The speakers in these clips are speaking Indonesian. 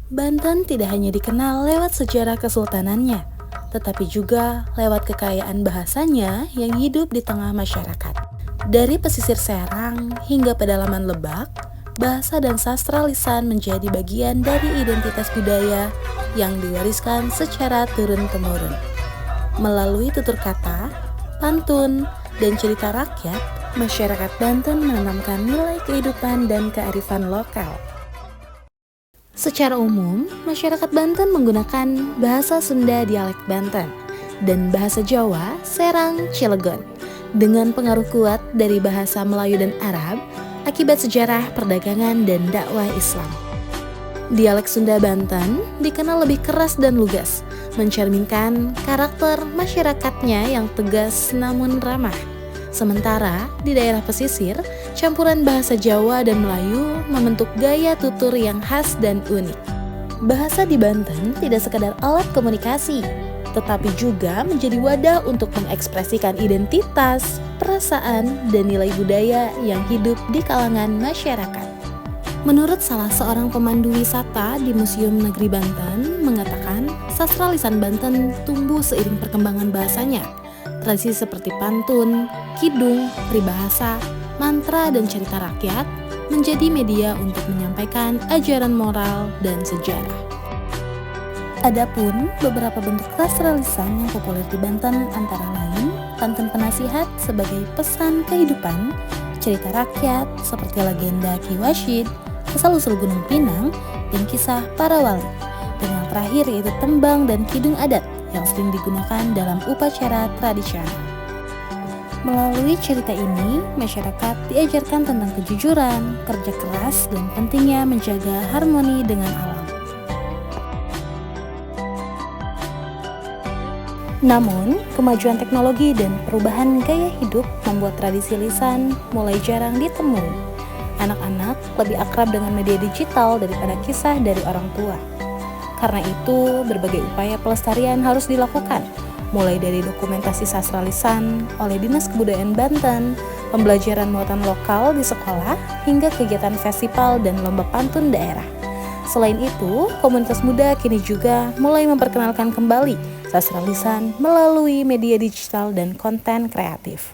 Banten tidak hanya dikenal lewat sejarah kesultanannya, tetapi juga lewat kekayaan bahasanya yang hidup di tengah masyarakat. Dari pesisir Serang hingga pedalaman Lebak, bahasa dan sastra lisan menjadi bagian dari identitas budaya yang diwariskan secara turun-temurun. Melalui tutur kata, pantun, dan cerita rakyat, masyarakat Banten menanamkan nilai kehidupan dan kearifan lokal. Secara umum, masyarakat Banten menggunakan bahasa Sunda dialek Banten dan bahasa Jawa Serang Cilegon dengan pengaruh kuat dari bahasa Melayu dan Arab akibat sejarah perdagangan dan dakwah Islam. Dialek Sunda Banten dikenal lebih keras dan lugas, mencerminkan karakter masyarakatnya yang tegas namun ramah. Sementara di daerah pesisir, campuran bahasa Jawa dan Melayu membentuk gaya tutur yang khas dan unik. Bahasa di Banten tidak sekadar alat komunikasi, tetapi juga menjadi wadah untuk mengekspresikan identitas, perasaan, dan nilai budaya yang hidup di kalangan masyarakat. Menurut salah seorang pemandu wisata di Museum Negeri Banten mengatakan, sastra lisan Banten tumbuh seiring perkembangan bahasanya. Tradisi seperti pantun, kidung, peribahasa, mantra, dan cerita rakyat menjadi media untuk menyampaikan ajaran moral dan sejarah. Adapun beberapa bentuk sastra lisan yang populer di Banten antara lain pantun penasihat sebagai pesan kehidupan, cerita rakyat seperti legenda Ki Washid, asal-usul Gunung Pinang, dan kisah para wali. Dan yang terakhir yaitu tembang dan kidung adat yang sering digunakan dalam upacara tradisional. Melalui cerita ini, masyarakat diajarkan tentang kejujuran, kerja keras, dan pentingnya menjaga harmoni dengan alam. Namun, kemajuan teknologi dan perubahan gaya hidup membuat tradisi lisan mulai jarang ditemui. Anak-anak lebih akrab dengan media digital daripada kisah dari orang tua. Karena itu, berbagai upaya pelestarian harus dilakukan, mulai dari dokumentasi sastra lisan oleh Dinas Kebudayaan Banten, pembelajaran muatan lokal di sekolah, hingga kegiatan festival dan lomba pantun daerah. Selain itu, komunitas muda kini juga mulai memperkenalkan kembali sastra lisan melalui media digital dan konten kreatif.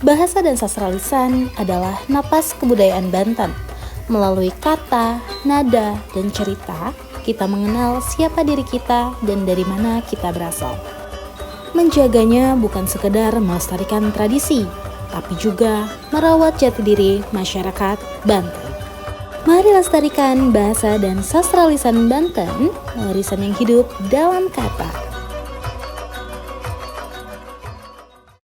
Bahasa dan sastra lisan adalah napas kebudayaan Banten. Melalui kata, nada, dan cerita, kita mengenal siapa diri kita dan dari mana kita berasal. Menjaganya bukan sekedar melestarikan tradisi, tapi juga merawat jati diri masyarakat Banten. Mari lestarikan bahasa dan sastra lisan Banten, warisan yang hidup dalam kata.